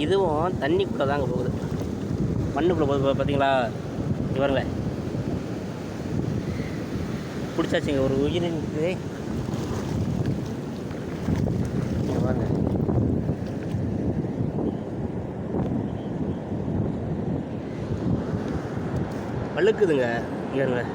இதுவும் தண்ணிக்குள்ளே தாங்க போகுது, மண்ணுக்குள்ளே போகுது. பார்த்தீங்களா, இங்கே பாருங்க, பிடிச்சாச்சுங்க ஒரு உயிரின் இருக்குது. இங்கே பாருங்க, வழுக்குதுங்க. இங்கே பாருங்க,